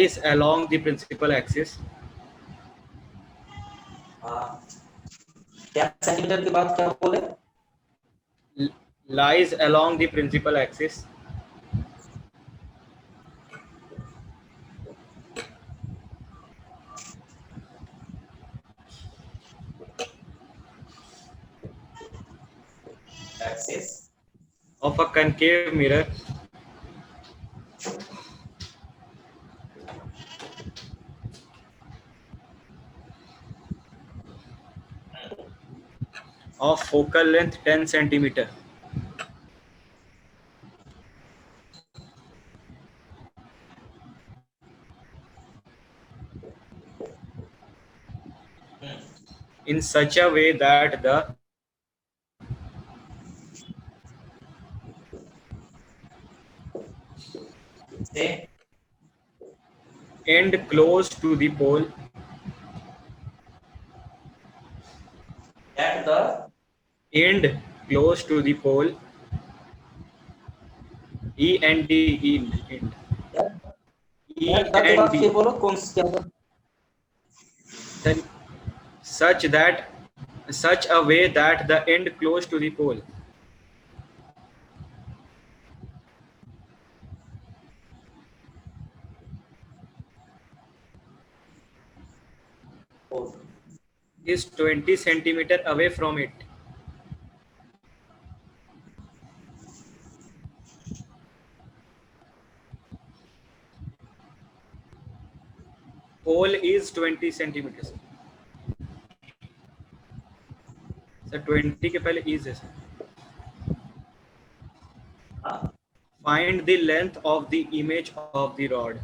lies along the principal axis. 10 centimetre के बाद क्या बोले? Lies along the principal axis. Axis of a concave mirror of focal length 10 centimeter. In such a way that the end close to the pole at the end close to the pole end के बाद फिर बोलो कौन सी क्या होगा? then such a way that the end close to the pole is 20 centimeter away from it. Pole is 20 centimeters. Sir 20 के पहले is है sir. Find the length of the image of the rod.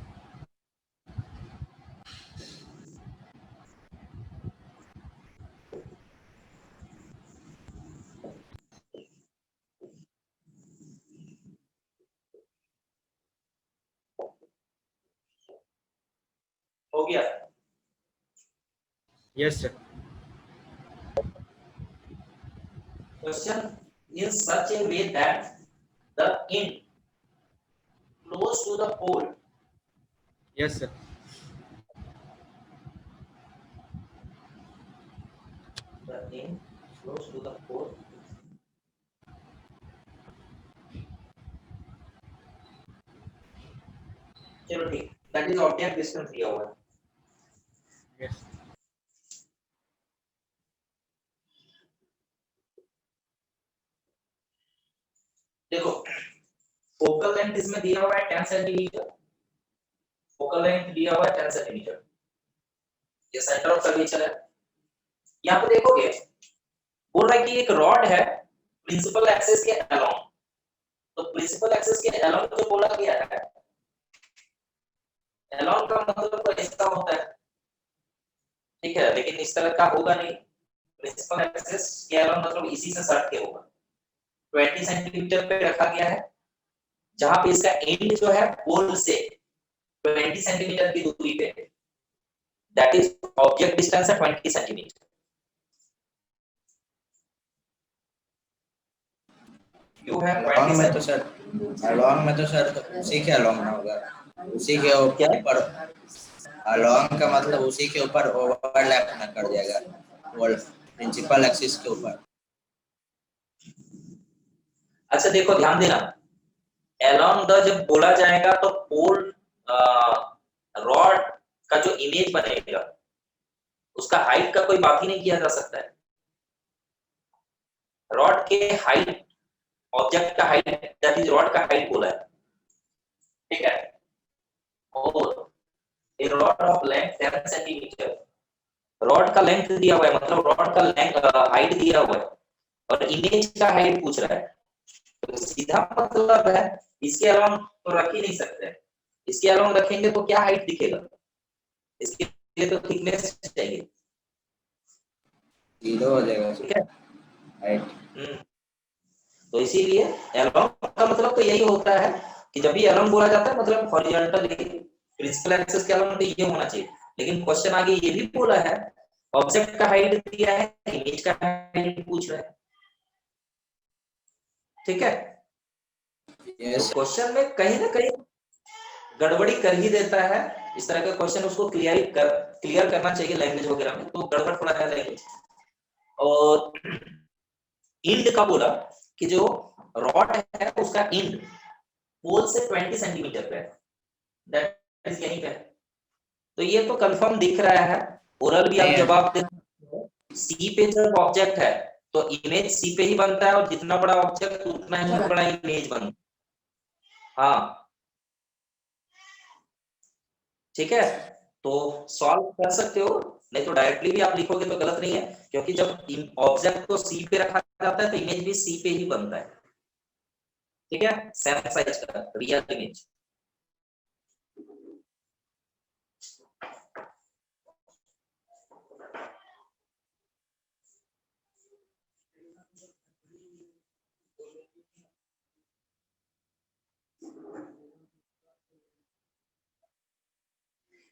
हो गया? Yes sir. Question in such a way that the end close to the pole. Yes sir. The end close to the pole. चलो ठीक, that is object distance दिया हुआ है. Yes. देखो focal length इसमें दिया हुआ है 10 सेंटीमीटर. फोकल लेंथ दिया हुआ है 10 सेंटीमीटर. ये सेंटर ऑफ कर्वेचर है. यहाँ पे देखोगे बोल रहा है कि एक रॉड है प्रिंसिपल एक्सिस के अलोंग. तो प्रिंसिपल एक्सिस के अलोंग जो बोला गया है, अलोंग का मतलब तो ऐसा होता है, ठीक है, लेकिन इस तरह का होगा नहीं. प्रिंसिपल एक्सिस के अलोंग मतलब इसी से सट के होगा. 20 सेंटीमीटर पे रखा गया है, जहां पे इसका एंड जो है पोल से 20 सेंटीमीटर की दूरी पे, दैट इज ऑब्जेक्ट डिस्टेंस है 20 सेंटीमीटर. यू हैव अलोंग में तो सर उसी के अलोंग ना होगा, उसी के ऊपर. अलोंग का मतलब उसी के ऊपर ओवरलैप ना कर जाएगा वो प्रिंसिपल एक्सिस के ऊपर. अच्छा देखो ध्यान देना, अलोंग द जब बोला जाएगा तो पोल रॉड का जो इमेज बनेगा उसका हाइट का कोई बात ही नहीं किया जा सकता है. रॉड के हाइट, ऑब्जेक्ट का हाइट, दैट इज रॉड का हाइट बोला है, ठीक है. और a rod of length 10 centimetre, rod का लेंथ दिया हुआ है, मतलब रॉड का लेंथ हाइट दिया हुआ है और इमेज का हाइट पूछ रहा है. तो सीधा मतलब है इसके अलावा तो रख ही नहीं सकते. इसके अलावा रखेंगे तो क्या हाइट दिखेगा? इसके लिए तो थिकनेस चाहिए, जीरो हो जाएगा, ठीक है. हाइट. तो इसीलिए अलोंग का मतलब तो यही होता है कि जब भी अलोंग बोला जाता है मतलब हॉरिजॉन्टल प्रिंसिपल एक्सिस के अलोंग तो ये होना चाहिए. लेकिन क्वेश्चन आगे ये भी बोला है ऑब्जेक्ट का हाइट दिया है, इमेज का हाइट पूछ रहा है, ठीक है. यस. क्वेश्चन में कहीं ना कहीं गड़बड़ी कर ही देता है इस तरह का क्वेश्चन उसको क्लियर करना चाहिए लैंग्वेज वगैरह में, तो गड़बड़ थोड़ा है लैंग्वेज। और इंड का बोला कि जो रॉड है उसका इंड पोल से 20 सेंटीमीटर पे है, दैट इज यहीं पे है। तो ये तो कंफर्म दिख रहा है। ओरल भी आप जवाब दे, सी पे जब ऑब्जेक्ट है तो इमेज सी पे ही बनता है, और जितना बड़ा ऑब्जेक्ट उतना ही बड़ा इमेज बनता है। हाँ ठीक है, तो सॉल्व कर सकते हो, नहीं तो डायरेक्टली भी आप लिखोगे तो गलत नहीं है, क्योंकि जब ऑब्जेक्ट को सी पे रखा जाता है तो इमेज भी सी पे ही बनता है। ठीक है, सेम साइज का रियल इमेज।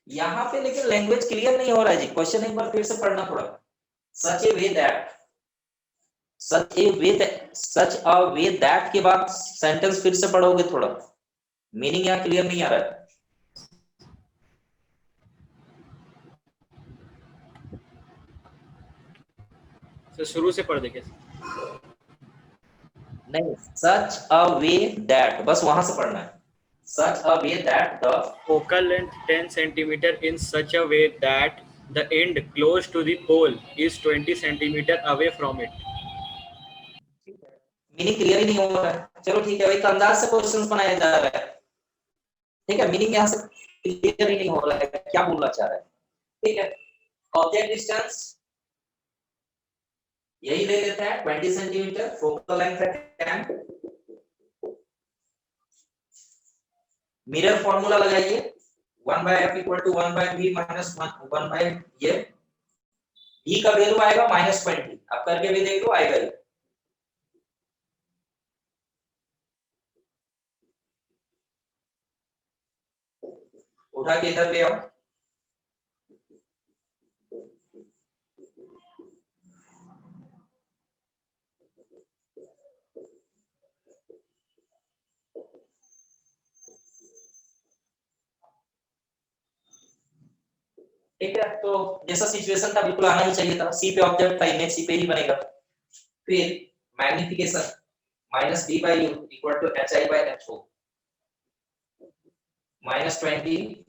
यहाँ पे लेकिन लैंग्वेज क्लियर नहीं हो रहा है जी, क्वेश्चन एक बार फिर से पढ़ना पड़ा। सच ए way that, such a way that के बाद सेंटेंस फिर से पढ़ोगे, थोड़ा मीनिंग यहाँ क्लियर नहीं आ रहा है। तो शुरू से पढ़ दे कैसे? नहीं, सच अ वे दैट, बस वहां से पढ़ना है। Such a way that the Focal length 10 centimeter in such a way that the end close to the pole is 20 centimeter away from it. Meaning clear ही नहीं हो रहा है। चलो ठीक है, एक अंदाज से क्वेश्चन बनाया जा रहा है। ठीक है, मीनिंग यहाँ से क्लियर ही नहीं हो रहा है, क्या बोलना चाह रहा है। ठीक है, ऑब्जेक्ट डिस्टेंस यही ले लेते हैं 20 सेंटीमीटर, फोकल लेंथ है 10। मिरर फॉर्मूला लगाइए, 1/f = 1/v - 1 ये v का वैल्यू आएगा -20। अब करके भी देख लो, आएगा ही। उठा के इधर ले आओ। ठीक है, तो जैसा सिचुएशन था बिल्कुल आना ही चाहिए था। सी पे ऑब्जेक्ट था, इमेज सी पे ही बनेगा। फिर magnification -b/u = hi/ho, -20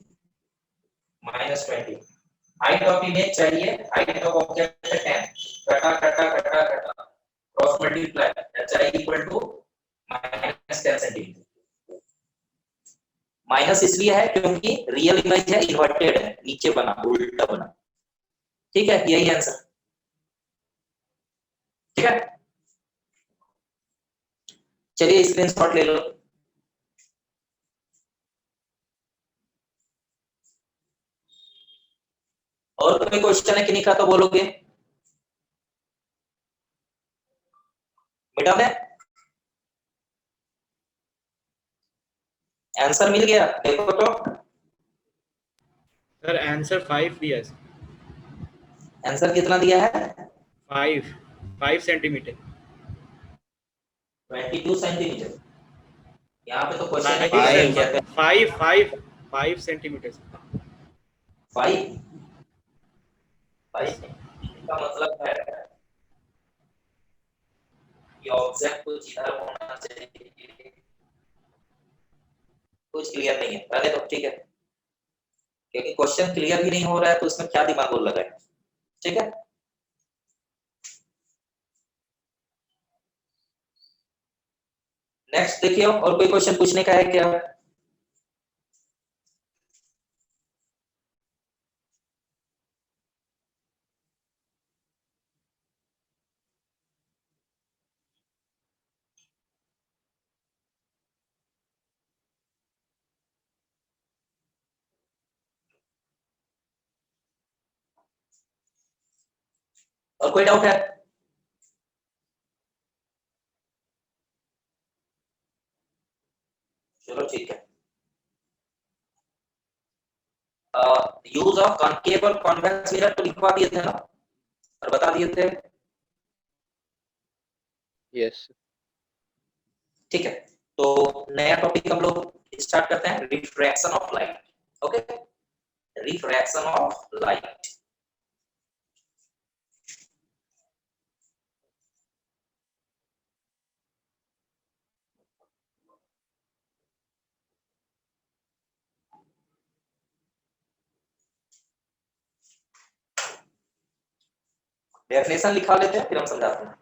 -20। Height of image चाहिए, हाइट ऑफ ऑब्जेक्ट है 10, कटा कटा कटा कटा, cross multiply, hi = -10 centimetre. Minus इसलिए है क्योंकि रियल इमेज है, इन्वर्टेड है, नीचे बना, उल्टा बना। ठीक है, यही आंसर। ठीक है, चलिए स्क्रीनशॉट ले लो। और कोई क्वेश्चन है कि नहीं का तो बोलोगे, बेटा में आंसर मिल गया, देखो तो। सर आंसर 5 दिया है। आंसर कितना दिया है? 5 सेंटीमीटर। 22 सेंटीमीटर। यहाँ पे तो क्वेश्चन है Five. 5 सेंटीमीटर। 5 का मतलब है कि ऑब्जेक्ट को इधर होना चाहिए। कुछ क्लियर नहीं है, रहने दो। ठीक है, क्योंकि क्वेश्चन क्लियर ही नहीं हो रहा है तो इसमें क्या दिमाग बोल लगा है। ठीक है, नेक्स्ट देखिए, और कोई क्वेश्चन पूछने का है क्या? और कोई डाउट है? चलो ठीक है। यूज ऑफ कॉनकेव और कॉन्वेक्स मिरर तो लिखवा दिए थे ना, और बता दिए थे। यस। ठीक है, तो नया टॉपिक हम लोग स्टार्ट करते हैं, refraction of light. Okay, refraction of light. Definition लिखा लेते हैं फिर हम समझाते हैं।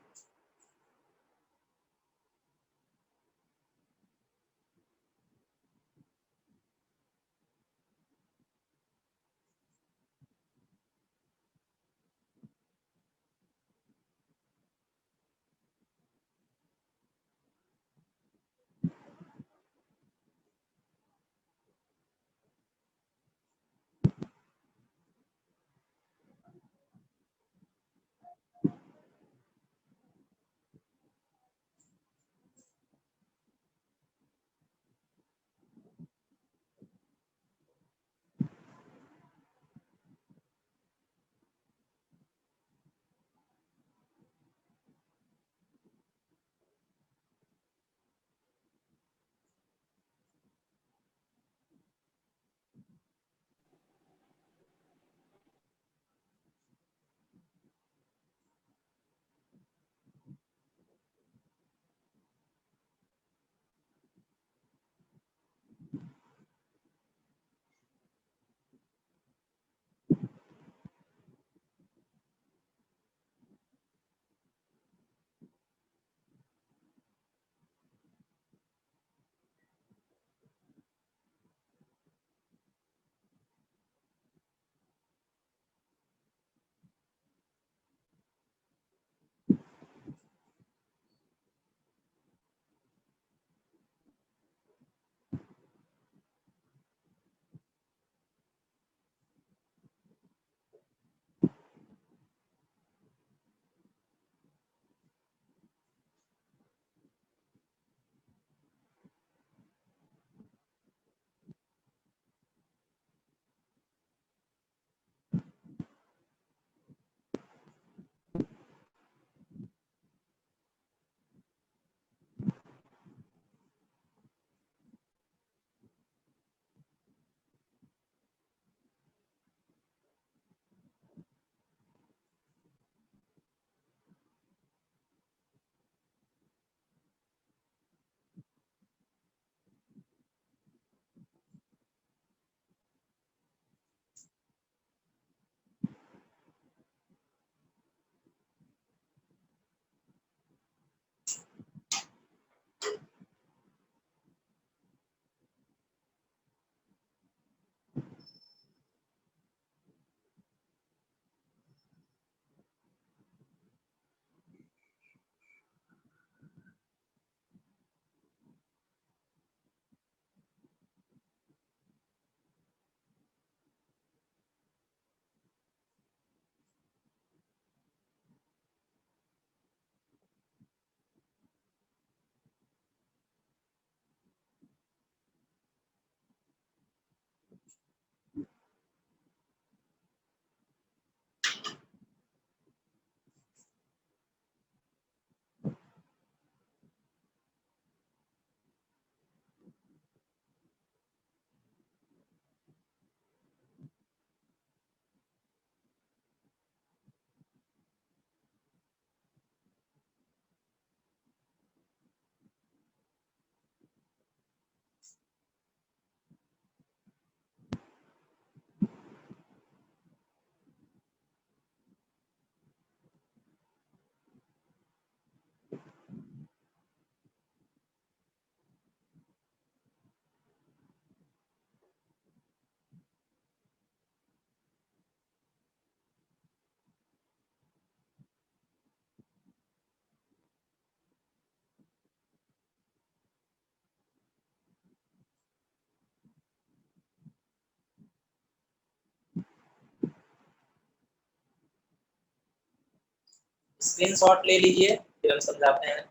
स्क्रीनशॉट ले लीजिए फिर हम समझाते हैं।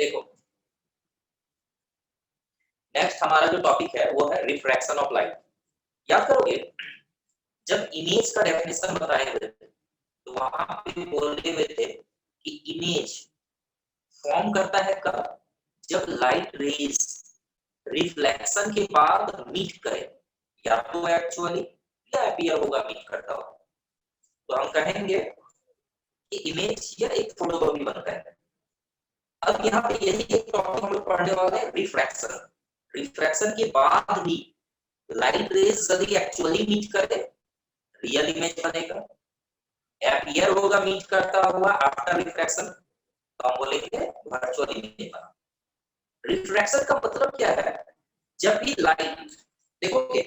देखो नेक्स्ट हमारा जो टॉपिक है वो है रिफ्रैक्शन ऑफ लाइट। याद करोगे जब इमेज का डेफिनेशन बताए हुए थे तो वहां पे बोले हुए थे कि इमेज फॉर्म करता है कब, जब लाइट रेज रिफ्लेक्शन के बाद मीट करे, या तो एक्चुअली या अपीयर होगा मीट करता हो, तो हम कहेंगे कि इमेज या एक फोटोकॉपी बनता है। अब यहाँ पे यही एक टॉपिक हम लोग पढ़ने वाले हैं, रिफ्रैक्शन। रिफ्रैक्शन के बाद भी लाइट रेज यदि एक्चुअली मीट करे रियल इमेज बनेगा, अपीयर होगा मीट करता हुआ आफ्टर रिफ्रैक्शन, तो हम बोलेंगे वर्चुअल इमेज बना। रिफ्रैक्शन का मतलब क्या है, जब भी लाइट, देखोगे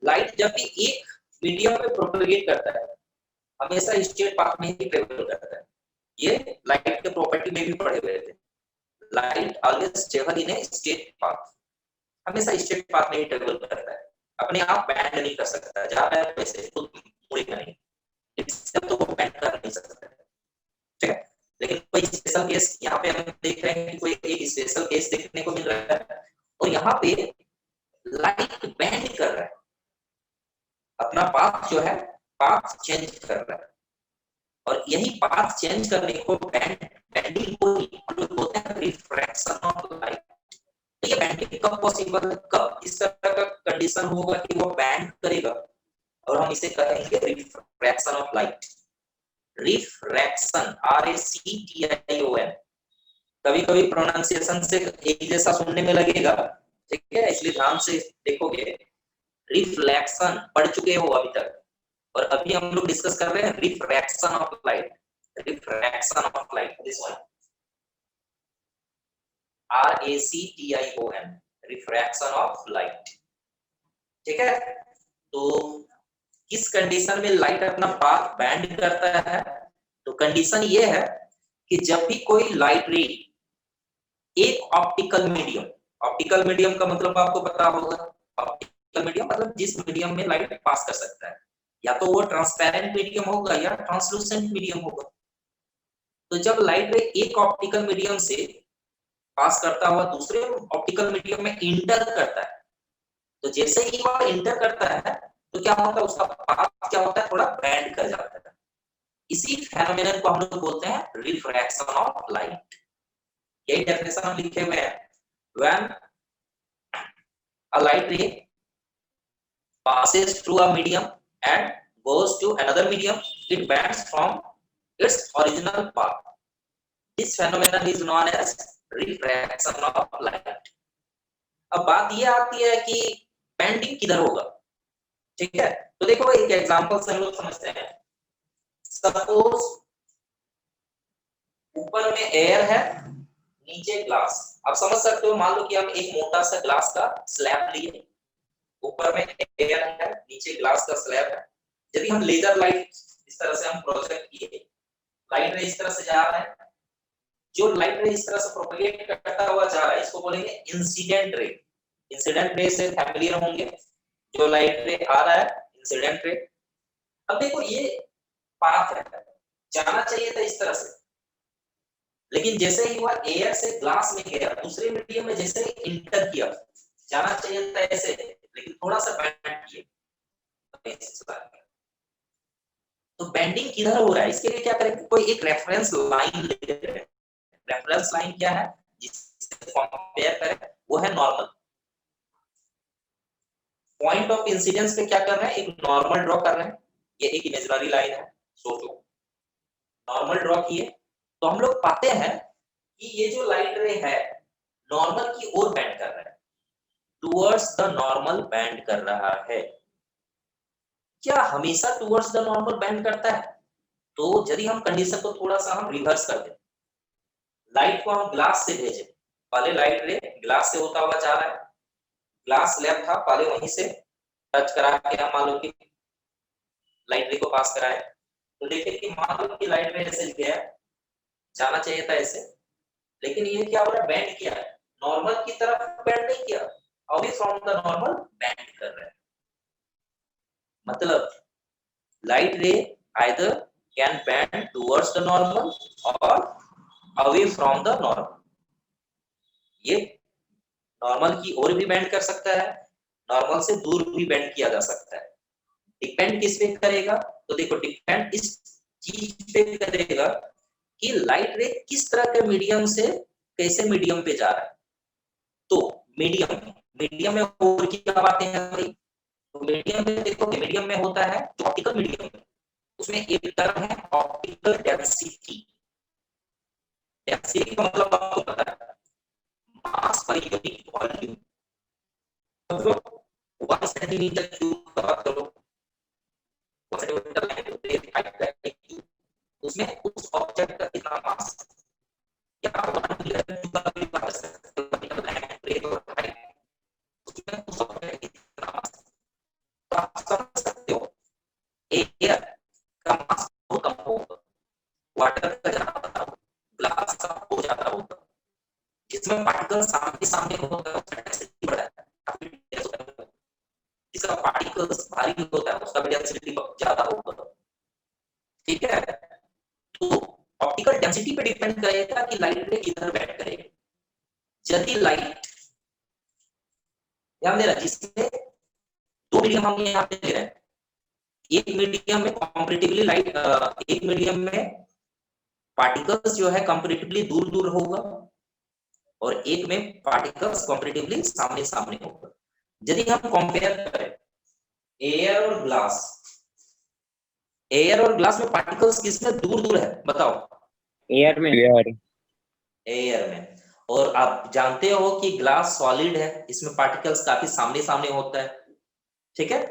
लाइट जब भी एक मीडियम में प्रोपेगेट करता है हमेशा स्ट्रेट पाथ में ही ट्रेवल करता है। ये लाइट के प्रॉपर्टी में भी पढ़े हुए थे, light always travel in a straight path, हमेशा स्ट्रेट पाथ में ही ट्रेवल करता है, अपने आप बैंड नहीं कर सकता, जा रहा है वैसे खुद मुड़ेगा नहीं, इससे तो वो बैंड कर नहीं सकता, ठीक है। लेकिन कोई स्पेशल केस यहाँ पे हम देख रहे हैं कि कोई एक स्पेशल केस देखने को मिल रहा है, और यहाँ पे लाइट बैंड कर रहा है, अपना पाथ जो है पाथ चेंज कर रहा है, और यही पाथ चेंज करने को बैंडिंग को हम लोग बोलते हैं रिफ्रैक्शन ऑफ लाइट। तो ये बैंडिंग कब पॉसिबल है, कब इस तरह का कंडीशन होगा कि वो बैंड करेगा, और हम इसे कहेंगे refraction of light. Refraction RACTION, कभी कभी प्रोनाउंसिएशन से एक जैसा सुनने में लगेगा, ठीक है, इसलिए ध्यान से देखोगे। रिफ्लेक्शन पढ़ चुके हो अभी तक, और अभी हम लोग डिस्कस कर रहे हैं refraction of light. Refraction of light, this one RACTION, refraction of light, ठीक है। तो किस कंडीशन में लाइट अपना पाथ बैंड करता है, तो कंडीशन ये है कि जब भी कोई लाइट रे एक ऑप्टिकल मीडियम का मतलब आपको पता होगा, ऑप्टिकल मीडियम मतलब जिस मीडियम में लाइट पास कर सकता है, या तो वो ट्रांसपेरेंट मीडियम होगा या ट्रांसलूसेंट मीडियम होगा। तो जब लाइट रे एक ऑप्टिकल मीडियम से पास करता हुआ दूसरे ऑप्टिकल मीडियम में इंटर करता है, तो जैसे ही वह इंटर करता है तो क्या होता है, उसका पाथ क्या होता है, थोड़ा बैंड कर जाता है। इसी फेनोमेनन को हम लोग बोलते हैं रिफ्रैक्शन ऑफ लाइट। यही डेफिनेशन हम लिखे हुए हैं, when a light ray passes through a medium and goes to another medium, it bends from its original path. This phenomenon is known as refraction of light. अब बात ये आती है कि बैंडिंग किधर होगा, ठीक है। तो देखो एक एग्जांपल से हम लोग समझते हैं। सपोज ऊपर में एयर है, नीचे ग्लास, आप समझ सकते हो, मान लो कि हम एक मोटा सा ग्लास का स्लैब लिए, ऊपर में एयर है, नीचे ग्लास का स्लैब है। यदि हम लेजर लाइट इस तरह से हम प्रोजेक्ट किए, लाइट रे इस तरह से जा रहा है, जो लाइट रे इस तरह से प्रोपेगेट करता हुआ जा रहा है, इसको बोलेंगे इंसिडेंट रे। इंसिडेंट रे से फैमिलियर होंगे, जो लाइट रे आ रहा है इंसिडेंट रे। अब देखो ये पाथ है, जाना चाहिए था इस तरह से, लेकिन जैसे ही वह एयर से ग्लास में गया, दूसरे मीडियम में जैसे ही इंटर किया, जाना चाहिए था ऐसे, लेकिन थोड़ा सा बैंड किए, तो बैंडिंग किधर हो रहा है, इसके लिए क्या करेंगे, कोई एक रेफरेंस लाइन ले रहे हैं। रेफरेंस लाइन क्या है, जिससे कंपेयर करें, वो है नॉर्मल। पॉइंट ऑफ इंसिडेंस पे क्या कर रहे हैं, एक नॉर्मल ड्रॉ कर रहे हैं, ये एक इमेजिनरी लाइन है, सोचो नॉर्मल ड्रॉ किए, तो हम लोग पाते हैं कि ये जो लाइट रे है नॉर्मल की ओर बैंड कर रहा है, टुवर्ड्स द नॉर्मल बैंड कर रहा है। क्या हमेशा टुवर्ड्स द नॉर्मल बैंड करता है, तो यदि हम कंडीशन को थोड़ा सा हम रिवर्स कर दें, लाइट को हम ग्लास से भेजें, पहले लाइट रे ग्लास से होता हुआ जा रहा है, ग्लास स्लैब था, पहले वहीं से टच करा के हम मान लो कि लाइट रे को पास कराए, तो देखिए कि मान लो कि लाइट रे ऐसे गया, जाना चाहिए था ऐसे, लेकिन ये क्या हो रहा है, बैंड किया है, नॉर्मल की तरफ बैंड नहीं किया, away from the normal band कर रहा है। मतलब लाइट रे either can band towards the normal और अवे फ्रॉम द नॉर्मल, ये नॉर्मल की ओर भी बेंड कर सकता है, नॉर्मल से दूर भी बेंड किया जा सकता है। डिपेंड किस पे करेगा? तो देखो डिपेंड इस चीज पे करेगा कि लाइट रे किस तरह के मीडियम से कैसे मीडियम पे जा रहा है। तो मीडियम में और क्या बातें हैं भाई? तो मीडियम में देखो, मीडियम में होता है जो ऑप्टिकल मीडियम है, उसमें एक टर्म है ऑप्टिकल डेंसिटी। डेंसिटी का मतलब आपको पता है, मास पर यूनिट वॉल्यूम। मतलब 1 सेंटीमीटर क्यूब का बात करो, 1 सेंटीमीटर लाइन उसमें उस ऑब्जेक्ट का कितना मास, या 1 मीटर क्यूब का भी बात कर सकते हो, उसमें उस ऑब्जेक्ट का कितना मास। तो आप समझ सकते हो एयर का मास बहुत कम होगा, वाटर का ज्यादा होगा, ग्लास का हो ज्यादा होगा, जिसमें पार्टिकल सामने सामने होगा उसका डेंसिटी बड़ा है, काफी डेंस होता है। जिसका पार्टिकल्स भारी होता है उसका डेंसिटी ज्यादा होगा। ठीक है, तो ऑप्टिकल डेंसिटी पे डिपेंड करेगा कि लाइट रे किधर बेंड करेगा। यदि लाइट, ध्यान देना, जिसमें दो मीडियम हम यहाँ पे ले रहे हैं, एक मीडियम में कंपैरेटिवली लाइट, एक मीडियम में पार्टिकल्स जो है कंपैरेटिवली दूर दूर होगा और एक में पार्टिकल्स कंपैरेटिवली सामने सामने होगा। यदि हम कंपेयर करें एयर और ग्लास, एयर और ग्लास में पार्टिकल्स किसमें दूर दूर है बताओ? एयर में। एयर में। और आप जानते हो कि ग्लास सॉलिड है, इसमें पार्टिकल्स काफी सामने सामने होता है। ठीक है,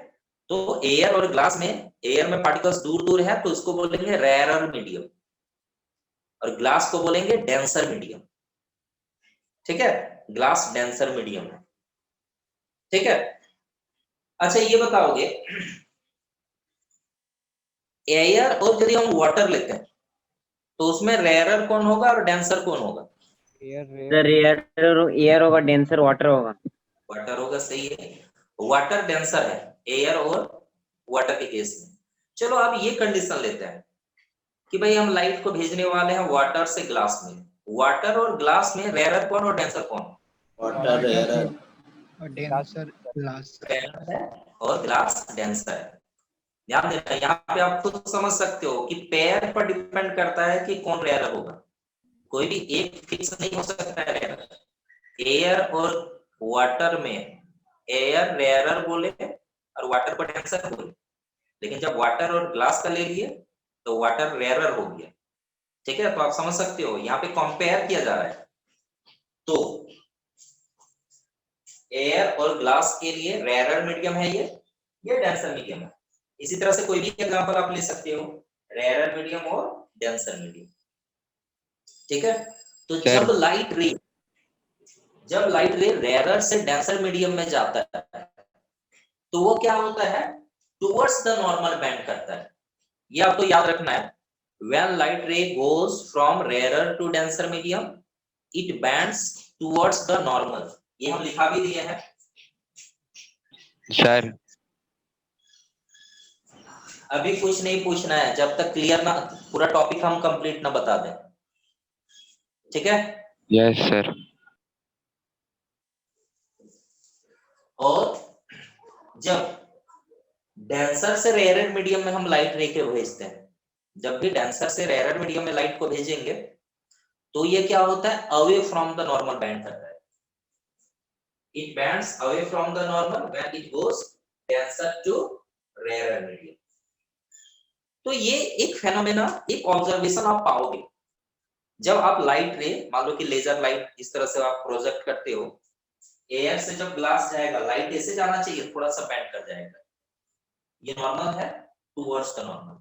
तो एयर और ग्लास में, एयर में पार्टिकल्स दूर दूर है तो उसको बोलेंगे रेयरर मीडियम, और ग्लास को बोलेंगे डेंसर मीडियम। ठीक है, ग्लास डेंसर मीडियम है। ठीक है, अच्छा ये बताओगे एयर और यदि हम वाटर लेते हैं तो उसमें रेयरर कौन होगा और डेंसर कौन होगा? एयर होगा, डेंसर वाटर होगा। वाटर होगा, सही है, वाटर डेंसर है एयर और वाटर के केस में। चलो अब ये कंडीशन लेते हैं कि भाई हम लाइट को भेजने वाले हैं वाटर से ग्लास में, वाटर और ग्लास में रेयरर कौन और डेंसर कौन? वाटर रेयर और डेंसर ग्लास। और ग्लास डेंसर है। ध्यान देना, यहाँ पे आप खुद समझ सकते हो कि पेयर पर डिपेंड करता है कि कौन रेयर होगा, कोई भी एक फिक्स नहीं हो सकता है रेयर। एयर और वाटर में एयर रेयरर बोले और वाटर को डेंसर बोले, लेकिन जब वाटर और ग्लास का ले लिए तो वाटर रेयरर हो गया। ठीक है, तो आप समझ सकते हो यहाँ पे कंपेयर किया जा रहा है। तो एयर और ग्लास के लिए रेयरर मीडियम है ये डेंसर मीडियम है। इसी तरह से कोई भी एग्जांपल आप ले सकते हो, रेयरर मीडियम और डेंसर मीडियम। ठीक है, तो जब लाइट रे रेयरर से डेंसर मीडियम में जाता है तो वो क्या होता है, टुवर्ड्स द नॉर्मल बेंड करता है। ये आपको याद रखना है, when light ray goes from rarer to denser medium it bends towards the normal. ये हम लिखा भी दिए हैं सर। अभी कुछ नहीं पूछना है जब तक क्लियर ना, पूरा टॉपिक हम कंप्लीट ना बता दें। ठीक है, यस सर। और जब डेंसर से रेयरर मीडियम में हम लाइट रे के भेजते हैं, जब भी डेंसर से रेयरर मीडियम में लाइट को भेजेंगे तो ये क्या होता है, away from the normal bend करता है। It bends away from the normal when it goes denser to rarer medium. तो ये एक फेनोमेना, एक ऑब्जर्वेशन आप पाओगे जब आप लाइट रे, मान लो कि लेजर लाइट इस तरह से आप प्रोजेक्ट करते हो, एयर से जब ग्लास जाएगा लाइट ऐसे जाना चाहिए, थोड़ा सा बेंड कर जाएगा, ये नॉर्मल है टुवर्ड्स द नॉर्मल।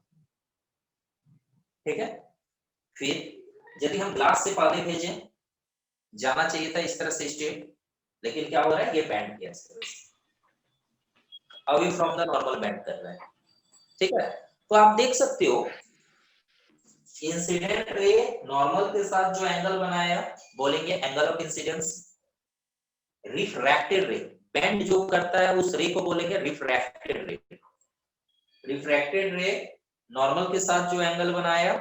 ठीक है, फिर यदि हम ग्लास से पानी भेजें, जाना चाहिए था इस तरह से स्ट्रेट, लेकिन क्या हो रहा है, ये बेंड किया इस तरह से, away from the normal bend कर रहा है। ठीक है, तो आप देख सकते हो इंसिडेंट रे नॉर्मल के साथ जो एंगल बनाया बोलेंगे एंगल ऑफ इंसिडेंस। रिफ्रैक्टेड रे बेंड जो करता है उस रे को बोलेंगे रिफ्रैक्टेड रे। रिफ्रैक्टेड रे नॉर्मल के साथ जो एंगल बनाया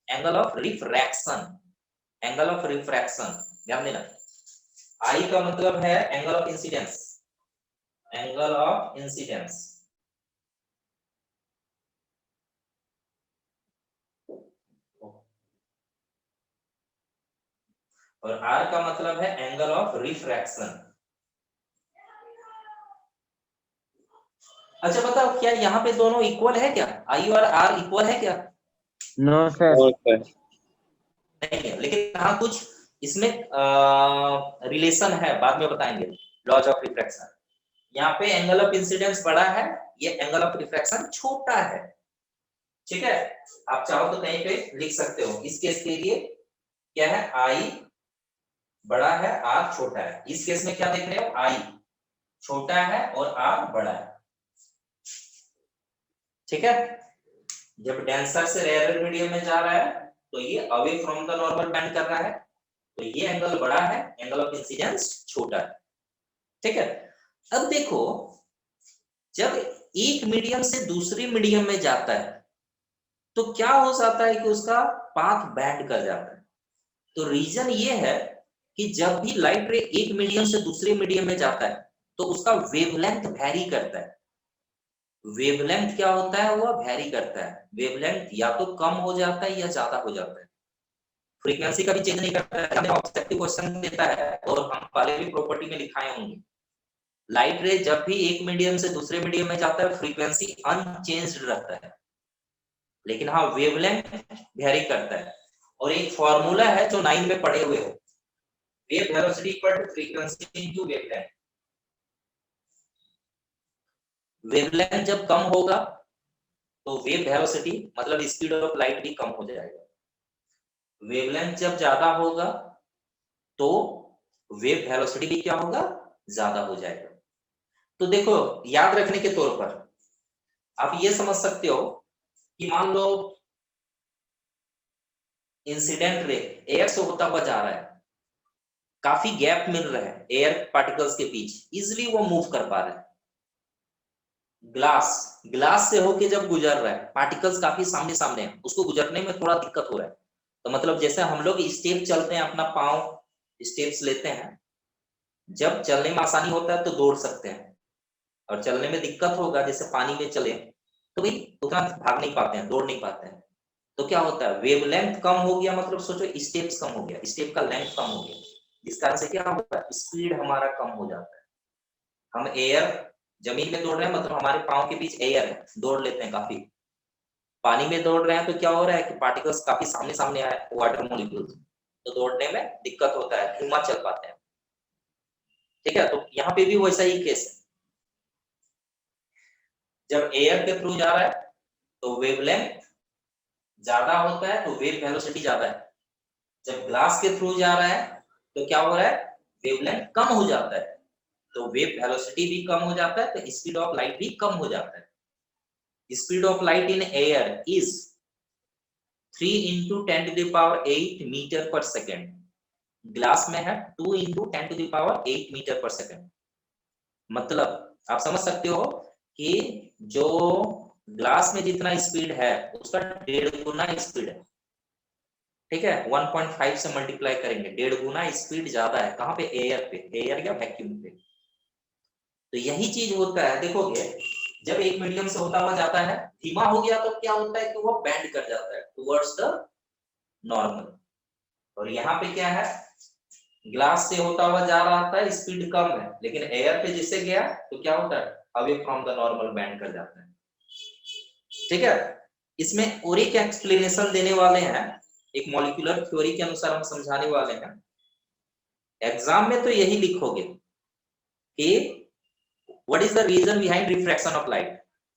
angle of refraction, angle of refraction ध्यान देना। आई का मतलब है angle of incidence, angle of incidence, और आर का मतलब है एंगल ऑफ रिफ्रैक्शन। अच्छा बताओ क्या यहाँ पे दोनों इक्वल है क्या, आई और आर इक्वल है क्या? No sir. नहीं है, लेकिन हाँ कुछ इसमें रिलेशन है, बाद में बताएंगे, लॉज ऑफ रिफ्रैक्शन। यहाँ पे एंगल ऑफ इंसिडेंस बड़ा है, ये एंगल ऑफ रिफ्रैक्शन छोटा है, ठीक है। आप चाहो तो कहीं पे लिख सकते हो, इस केस के लिए क्या है, आई बड़ा है आर छोटा है। इस केस में क्या देख रहे हो, आई छोटा है और आर बड़ा है, ठीक है। जब डेंसर से रेयर मीडियम में जा रहा है तो ये away from the normal bend कर रहा है, तो ये एंगल बड़ा है, एंगल ऑफ इंसिडेंस छोटा है, ठीक है। अब देखो जब एक मीडियम से दूसरे मीडियम में जाता है तो क्या हो जाता है कि उसका पाथ बेंड कर जाता है। तो रीजन ये है कि जब भी लाइट रे एक मीडियम से दूसरे मीडियम में जाता है तो उसका वेवलेंथ वेरी करता है। वेवलेंथ क्या होता है, वो वेरी करता है। वेवलेंथ या तो कम हो जाता है या ज्यादा हो जाता है, फ्रीक्वेंसी का भी चेंज नहीं करता है। हमें ऑब्जेक्टिव क्वेश्चन देता है और हम पहले भी प्रॉपर्टी में लिखाए होंगे, लाइट रे जब भी एक मीडियम से दूसरे मीडियम में जाता है फ्रीक्वेंसी अनचेंज्ड रहता है, लेकिन हाँ वेवलेंथ वेरी करता है। और एक फॉर्मूला है जो 9 में पढ़े हुए हो, wave velocity equal to frequency into wavelength. Wavelength जब कम होगा तो वेव वेलोसिटी मतलब स्पीड ऑफ लाइट भी कम हो जाएगा। वेवलेंथ जब ज्यादा होगा तो वेव वेलोसिटी भी क्या होगा, ज्यादा हो जाएगा। तो देखो याद रखने के तौर पर आप ये समझ सकते हो कि मान लो इंसिडेंट रे एयर से होता हुआ जा रहा है, काफी गैप मिल रहा है एयर पार्टिकल्स के बीच, इजिली वो मूव कर पा रहे हैं। ग्लास से होके जब गुजर रहा है, पार्टिकल्स काफी सामने सामने हैं, उसको गुजरने में थोड़ा दिक्कत हो रहा है। तो मतलब जैसे हम लोग स्टेप चलते हैं, अपना पांव स्टेप्स लेते हैं, जब चलने में आसानी होता है तो दौड़ सकते हैं, और चलने में दिक्कत होगा जैसे पानी में चले तो भाई उतना भाग नहीं पाते हैं, दौड़ नहीं पाते हैं। तो क्या होता है, वेवलेंथ कम हो गया, मतलब सोचो स्टेप्स कम हो गया, स्टेप का लेंथ कम हो गया, इस कारण से क्या होता है, स्पीड हमारा कम हो जाता है। हम एयर जमीन में दौड़ रहे हैं, मतलब हमारे पांव के बीच एयर है, दौड़ लेते हैं काफी। पानी में दौड़ रहे हैं तो क्या हो रहा है कि पार्टिकल्स काफी सामने सामने आए, वाटर मॉलिक्यूल्स, तो दौड़ने में दिक्कत होता है, धीमा चल पाते हैं, ठीक है। तो यहाँ पे भी वैसा ही केस है, जब एयर के थ्रू जा रहा है तो वेवलेंथ ज्यादा होता है तो वेव वेलोसिटी ज्यादा है। जब ग्लास के थ्रू जा रहा है तो क्या हो रहा है, वेवलेंथ कम हो जाता है, तो वेव वेलोसिटी भी कम हो जाता है, तो स्पीड ऑफ लाइट भी कम हो जाता है। Speed of light in air is 3 into 10 to the power 8 metre per second, glass में है 2 into 10 to the power 8 metre per second. मतलब आप समझ सकते हो कि जो ग्लास में जितना स्पीड है उसका 1.5 गुना स्पीड है, ठीक है। 1.5 से मल्टीप्लाई करेंगे, 1.5 गुना स्पीड ज्यादा है, कहाँ पे, एयर पे, एयर या वैक्यूम पे। तो यही चीज होता है, देखोगे जब एक मीडियम से होता हुआ जाता है, धीमा हो गया तो क्या होता है कि वो बेंड कर जाता है टुवर्ड्स द नॉर्मल। और यहाँ पे क्या है, ग्लास से होता हुआ जा रहा था, स्पीड कम है, लेकिन एयर पे जिससे गया तो क्या होता है, away from the normal bend कर जाता है, ठीक है। इसमें और एक एक्सप्लेनेशन देने वाले हैं, एक मॉलिक्यूलर थ्योरी के अनुसार हम समझाने वाले हैं। एग्जाम में तो यही लिखोगे कि what is the reason behind refraction of light.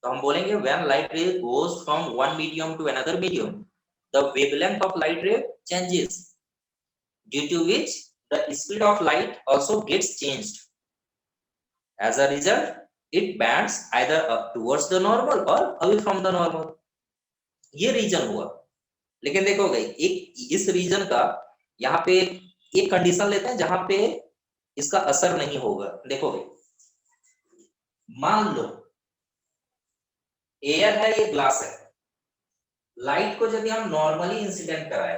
तो हम बोलेंगे when light ray goes from one medium to another medium the wavelength of light ray changes, due to which the speed of light also gets changed. As a result, it bends either up towards the normal or away from the normal. ये reason हुआ। लेकिन देखोगे एक इस reason का यहाँ पे एक कंडीशन लेते हैं जहां पे इसका असर नहीं होगा। देखोगे मान लो एयर है, ये ग्लास है, लाइट को यदि हम नॉर्मली इंसिडेंट कराए,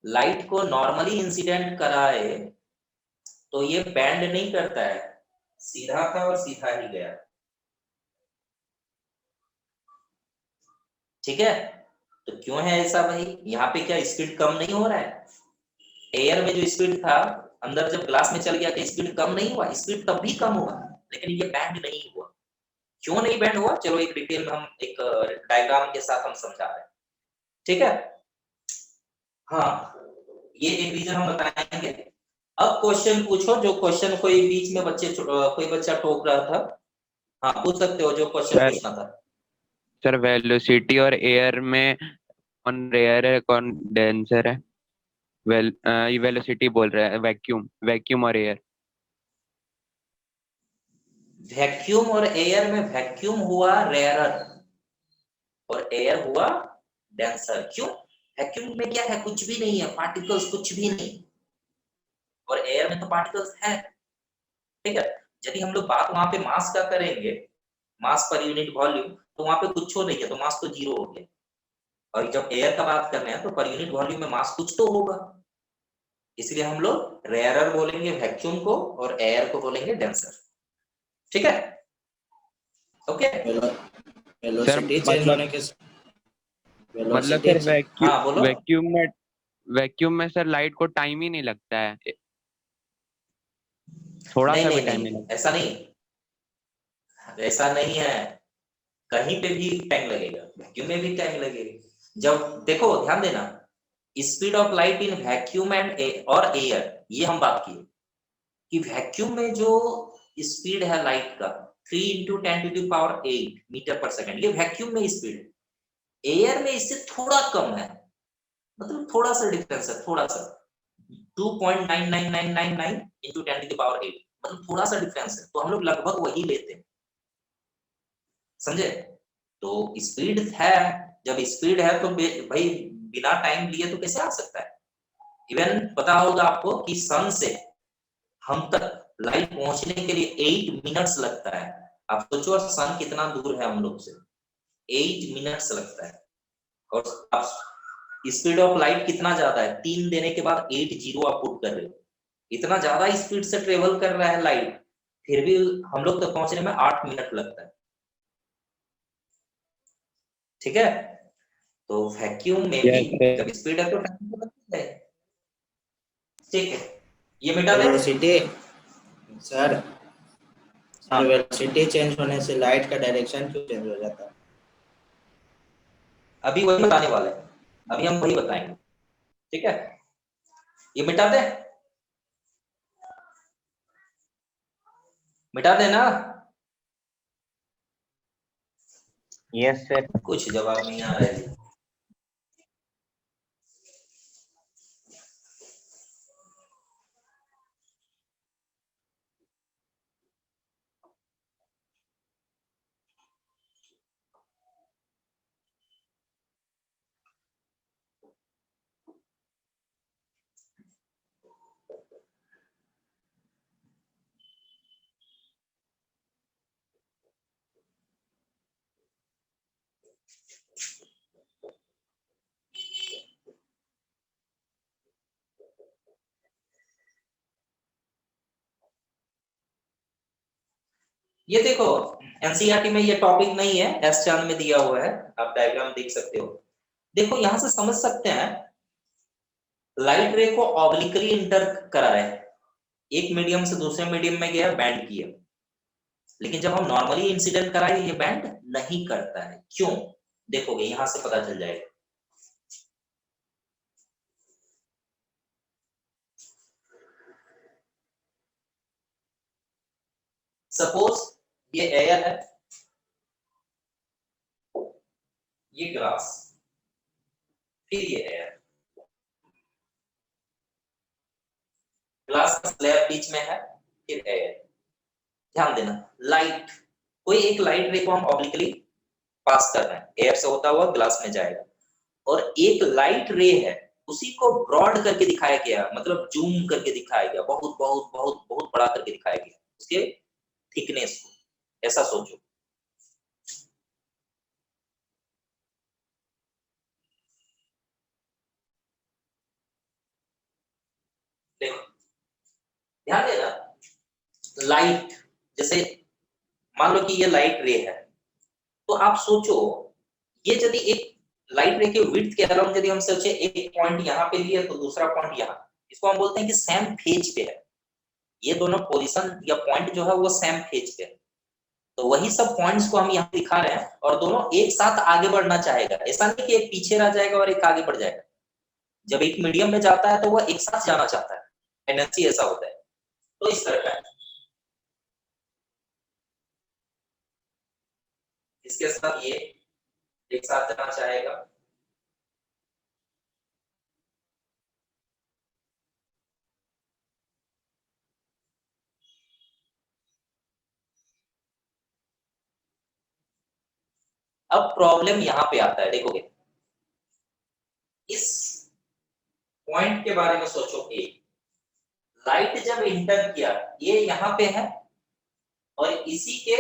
लाइट को नॉर्मली इंसिडेंट कराए तो ये बैंड नहीं करता है, सीधा था और सीधा ही गया। ठीक है, तो क्यों है ऐसा भाई? यहाँ पे क्या स्पीड कम नहीं हो रहा है? एयर में जो स्पीड था अंदर जब ग्लास में चल गया तो स्पीड कम नहीं हुआ? स्पीड तब भी कम हुआ, लेकिन ये बैंड नहीं हुआ। क्यों नहीं बैंड हुआ? चलो एक डिटेल में हम एक डायग्राम के साथ हम समझा रहे हैं। ठीक है, हाँ, ये एक रीजन हम बताएंगे। अब क्वेश्चन पूछो, जो क्वेश्चन कोई बीच में कोई बच्चा टोक रहा था। हाँ, पूछ सकते हो जो क्वेश्चन सर पूछना था। सर वेलोसिटी और एयर में कौन रेयर है कौन डेंसर है? ये वेलोसिटी बोल रहा है, वैक्यूम वैक्यूम और एयर। वैक्यूम और एयर में वैक्यूम हुआ रेयरर और एयर हुआ डेंसर। क्यों? वैक्यूम में क्या है? कुछ भी नहीं है, पार्टिकल्स कुछ भी नहीं, और एयर में तो पार्टिकल्स है। ठीक है, यदि हम लोग बात वहां पे मास का करेंगे, मास पर यूनिट वॉल्यूम, तो वहां पे कुछ नहीं है, तो मास तो जीरो हो गया। और जब एयर का बात कर रहे हैं तो पर यूनिट वॉल्यूम में मास कुछ तो होगा, इसलिए हम लोग रेयरर बोलेंगे वैक्यूम को और एयर को बोलेंगे डेंसर। ठीक है, ओके। सर वेलोसिटी चेंज होने के मतलब वेलोसिटी सर हाँ बोलो। वैक्यूम में सर लाइट को टाइम ही नहीं लगता है, थोड़ा नहीं सा भी नहीं टाइम नहीं नहीं, लगता। ऐसा नहीं, ऐसा नहीं है, कहीं पे भी टाइम लगेगा, वैक्यूम में भी टाइम लगेगा। जब देखो ध्यान देना, speed of light in vacuum and और एयर, ये हम बात किए कि वैक्यूम में जो स्पीड है लाइट का 3 × 10⁸ मीटर पर सेकंड, ये वैक्यूम में स्पीड है। एयर में इससे थोड़ा कम है, मतलब थोड़ा सा डिफरेंस है, थोड़ा सा 2.999999 × 10⁸, मतलब थोड़ा सा डिफरेंस है, तो हम लोग लगभग वही लेते हैं। समझे? तो स्पीड है, जब स्पीड है तो भाई बिना टाइम लिए तो कैसे आ सकता है? इवन पता होगा आपको कि सन से हम तक लाइट पहुंचने के लिए 8 मिनट्स लगता है। आप सोचो सन कितना दूर है हम लोग से, 8 मिनट्स लगता है। और आप स्पीड ऑफ लाइट कितना ज्यादा है, 3 देने के बाद 8 जीरो आप पुट कर रहे हो, इतना ज्यादा स्पीड से ट्रेवल कर रहा है लाइट, फिर भी हम लोग तक पहुंचने में 8 मिनट लगता है। ठीक है, तो वैक्यूम में भी यस सर। जब स्पीड है तो टाइम तो लगता है। ठीक है, ये मिटा दे। वेलोसिटी सर हाँ, सर वेलोसिटी चेंज होने से लाइट का डायरेक्शन क्यों चेंज हो जाता है? अभी वही बताने वाले हैं, अभी हम वही बताएंगे। ठीक है, ये मिटा दे, मिटा दे ना। Yes sir. कुछ जवाब नहीं आ रहा है। ये देखो, एनसीईआरटी में ये टॉपिक नहीं है, एस चांद में दिया हुआ है, आप डायग्राम देख सकते हो। देखो यहां से समझ सकते हैं, लाइट रे को ऑब्लिकली इंटर करा है, एक मीडियम से दूसरे मीडियम में गया, बैंड किया, लेकिन जब हम नॉर्मली इंसिडेंट कराए ये बैंड नहीं करता है। क्यों? देखोगे यहां से पता चल जाएगा। सपोज ये एयर है, ये ग्लास, फिर ये एयर, ग्लास का स्लैब बीच में है, फिर एयर। ध्यान देना, लाइट, कोई एक लाइट रे को हम ऑब्लिकली पास कर रहे हैं, एयर से होता हुआ ग्लास में जाएगा, और एक लाइट रे है, उसी को ब्रॉड करके दिखाया गया, मतलब जूम करके दिखाया गया, बहुत बहुत बहुत बहुत बड़ा करके दिखाया गया उसके थिकनेस को। ऐसा सोचो, ध्यान देना, लाइट जैसे मान लो कि ये लाइट रे है, तो आप सोचो ये यदि एक लाइट रे के विड्थ के अराउंड यदि हम सोचे एक पॉइंट यहाँ पे लिए तो दूसरा पॉइंट यहाँ, इसको हम बोलते हैं कि सेम फेज पे है, ये दोनों पोजीशन या पॉइंट जो है वो सेम फेज पे है। तो वही सब पॉइंट्स को हम यहाँ दिखा रहे हैं और दोनों एक साथ आगे बढ़ना चाहेगा, ऐसा नहीं कि एक पीछे रह जाएगा और एक आगे बढ़ जाएगा। जब एक मीडियम में जाता है तो वह एक साथ जाना चाहता है, एनर्जी ऐसा होता है। तो इस तरह का है, इसके साथ ये एक साथ जाना चाहेगा, अब प्रॉब्लम यहां पे आता है, देखोगे इस पॉइंट के बारे में सोचो, ए लाइट जब इंटर किया ये यहां पे है और इसी के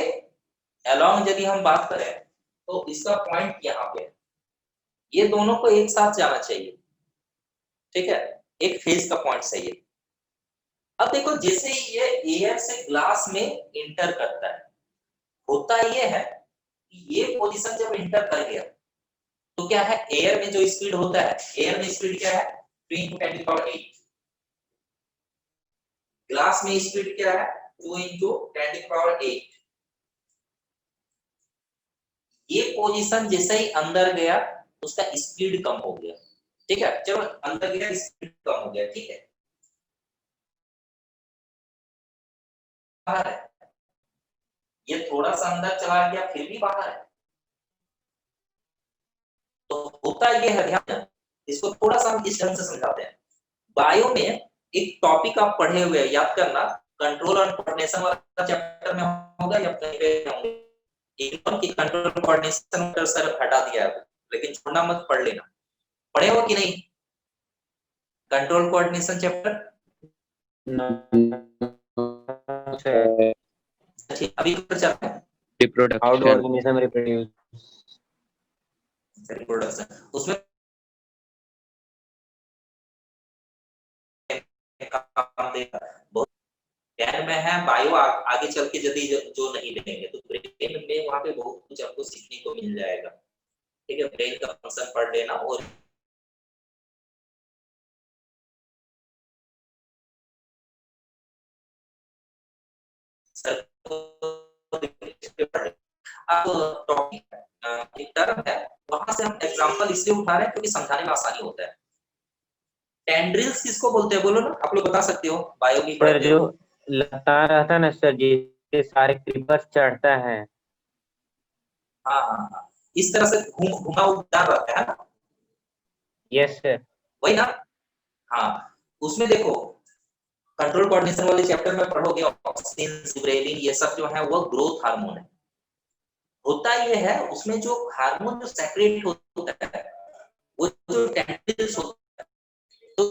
अलोंग यदि हम बात करें तो इसका पॉइंट यहां पे है, ये दोनों को एक साथ जाना चाहिए, ठीक है, एक फेज का पॉइंट चाहिए। अब देखो जैसे ही ये एयर से ग्लास में इंटर करता है, होता ये है कि ये पोजीशन जब इंटर कर गया तो क्या है, एयर में जो स्पीड होता है, एयर में स्पीड क्या है 3 × 10⁸, ग्लास में स्पीड क्या है 2 × 10⁸। ये पोजीशन जैसे ही अंदर गया उसका स्पीड कम हो गया, ठीक है, चलो अंदर गया स्पीड कम हो गया, ठीक है, बाहर है, ये थोड़ा सा अंदर चला गया फिर भी बाहर है। तो होता ये है, ध्यान, इसको थोड़ा सा हम इस ढंग से समझाते हैं। बायो में एक टॉपिक आप पढ़े हुए हैं, याद करना, कंट्रोल एंड कोऑर्डिनेशन वाला चैप्टर में होगा या कहीं पे होंगे, एकदम की कंट्रोल कोऑर्डिनेशन का सर हटा दिया है, लेकिन छोड़ना मत, पढ़ लेना। पढ़े हो कि नहीं कंट्रोल कोऑर्डिनेशन चैप्टर? अच्छा अभी ऊपर चल रहा है How do reproduction. organism reproduce? Reproduction, उसमें काम देगा बहुत ध्यान में है। बायो आगे चल के यदि जो नहीं लेंगे तो ब्रेन में वहां पे बहुत कुछ आपको सीखने को मिल जाएगा, ठीक है, ब्रेन का फंक्शन पढ़ लेना। और सर अब टॉपिक एक टर्म है, वहां से हम एग्जांपल इसलिए उठा रहे हैं क्योंकि समझाने में आसानी होता है। टेंड्रिल्स किसको बोलते हैं बोलो ना, आप लोग बता सकते हो, बायो की सर पढ़ते जो हो। लता रहता है ना सर, जिसके सारे क्रीपर्स चढ़ता है। हाँ हाँ हाँ, इस तरह से घुमा उतार रहता है ना, यस सर। वही ना। हाँ, उसमें देखो कंट्रोल कोऑर्डिनेशन वाले चैप्टर में पढ़ोगे, ऑक्सिन जिबरेलिन ये सब जो है वो ग्रोथ हार्मोन है। होता ये है उसमें जो हार्मोन जो सेक्रेट होता है वो जो टेंड्रिल्स होता है, तो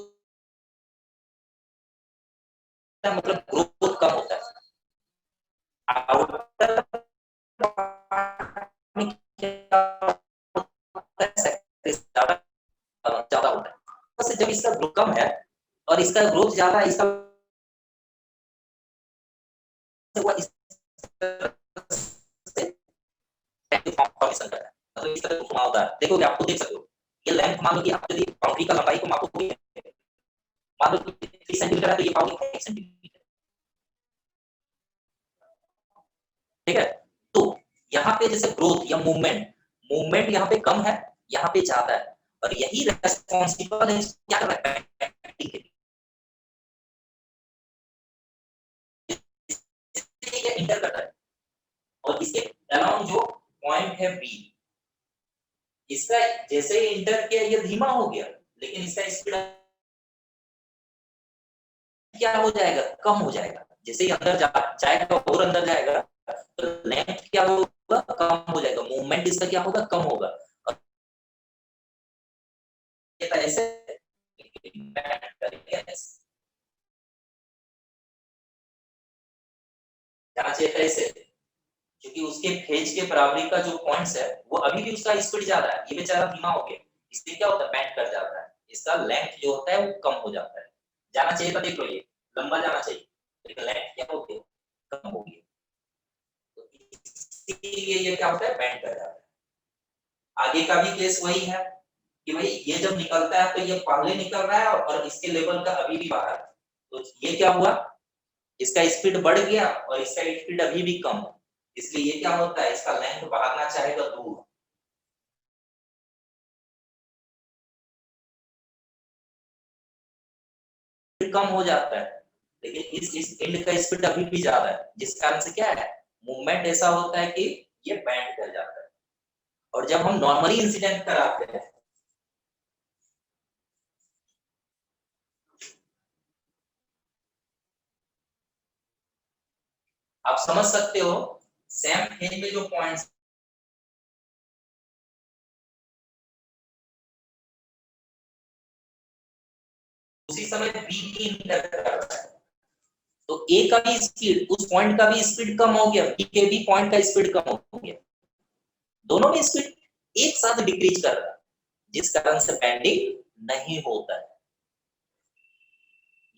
मतलब ग्रोथ कम होता है। आउटर में क्या होता है, ज्यादा ज्यादा होता है, बस जब इसका ग्रोथ कम है और इसका ग्रोथ ज्यादा है, इसका इस फॉर्मेशन करता है, मतलब इस तरह घुमावदार देखोगे, आपको देख सकते हो ये लेंथ, मान लो कि आप यदि बाउंड्री का लंबाई को मापोगे, मान लो 3 सेंटीमीटर है तो ये पाओगे 1 सेंटीमीटर, ठीक है। तो यहाँ पे जैसे ग्रोथ या मूवमेंट यहाँ पे कम है, यहाँ पे ज्यादा है, और यही रेस्पॉन्सिबल है क्या कर रहा है, ये इंटर करता है। और इसके अराउंड जो पॉइंट है बी, इसका जैसे ही इंटर किया ये धीमा हो गया, लेकिन इसका स्पीड क्या हो जाएगा, कम हो जाएगा। जैसे ही अंदर जाएगा और अंदर जाएगा तो लेंथ क्या होगा, कम हो जाएगा, मूवमेंट इसका क्या होगा, कम होगा। ऐसे जाना चाहिए ऐसे, क्योंकि उसके फेज के बराबरी का जो पॉइंट्स है वो अभी भी उसका स्पीड ज्यादा है, ये बेचारा धीमा हो गया, इसलिए क्या होता है, बैंड कर जाता है, इसका लेंथ जो होता है वो कम हो जाता है। जाना चाहिए था, देख लो ये लंबा जाना चाहिए, लेकिन लेंथ क्या होगी, कम होगी, तो इसीलिए ये क्या होता है, बैंड कर जाता है। आगे का भी केस वही है कि भाई ये जब निकलता है तो ये पहले निकल रहा है और इसके लेवल का अभी भी बाहर है, तो ये क्या हुआ, इसका स्पीड बढ़ गया और इसका स्पीड अभी भी कम है, इसलिए ये क्या होता है, इसका लेंथ भागना चाहेगा दूर, कम हो जाता है, लेकिन इस एंड का स्पीड अभी भी ज्यादा है, जिस कारण से क्या है, मूवमेंट ऐसा होता है कि ये बैंड कर जाता है। और जब हम नॉर्मली इंसिडेंट कराते हैं, आप समझ सकते हो, सेम फेज में जो पॉइंट्स, उसी समय बी की इंटर कर रहा है, तो ए का भी स्पीड, उस पॉइंट का भी स्पीड कम हो गया, बी के भी पॉइंट का स्पीड कम हो गया, दोनों में स्पीड एक साथ डिक्रीज कर रहा है, जिस कारण से बैंडिंग नहीं होता है।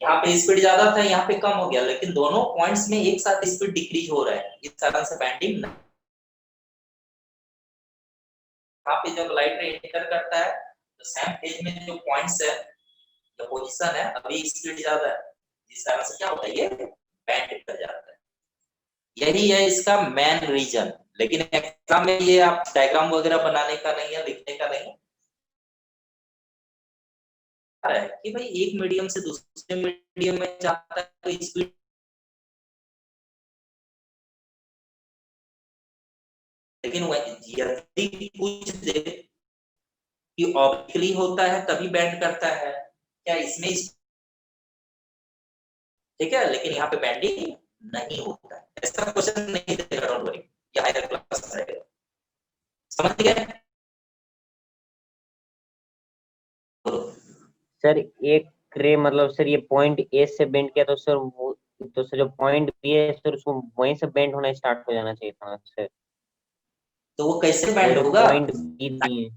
यहाँ पे स्पीड ज्यादा था, यहाँ पे कम हो गया, लेकिन दोनों पॉइंट्स में एक साथ स्पीड डिक्रीज हो रहा है, इस कारण से बैंडिंग, यहाँ पे जब लाइट रे एंटर करता है तो सेम फेज में जो पॉइंट्स है, जो पोजीशन है, अभी स्पीड ज्यादा है, जिस कारण से क्या होता है, ये बैंड कर जाता है। यही है इसका मेन रीजन, लेकिन एग्जाम में ये आप डायग्राम वगैरह बनाने का नहीं है, लिखने का नहीं है कि भाई एक मीडियम से दूसरे मीडियम में जाता है तो स्पीड, लेकिन यदि कुछ दे कि ऑब्लिकली होता है तभी बैंड करता है क्या, इसमें ठीक है, लेकिन यहाँ पे बैंडिंग नहीं होता है, ऐसा क्वेश्चन नहीं देगा, डोंट वरी, ये हायर क्लास रहेगा, समझ गए। सर एक रे मतलब सर ये पॉइंट ए से बेंड किया तो सर वो, तो सर जो पॉइंट बी है सर उसको वहीं से बेंड होना स्टार्ट हो जाना चाहिए था सर। तो वो कैसे वो बैंड जो होगा, पॉइंट बी दिए,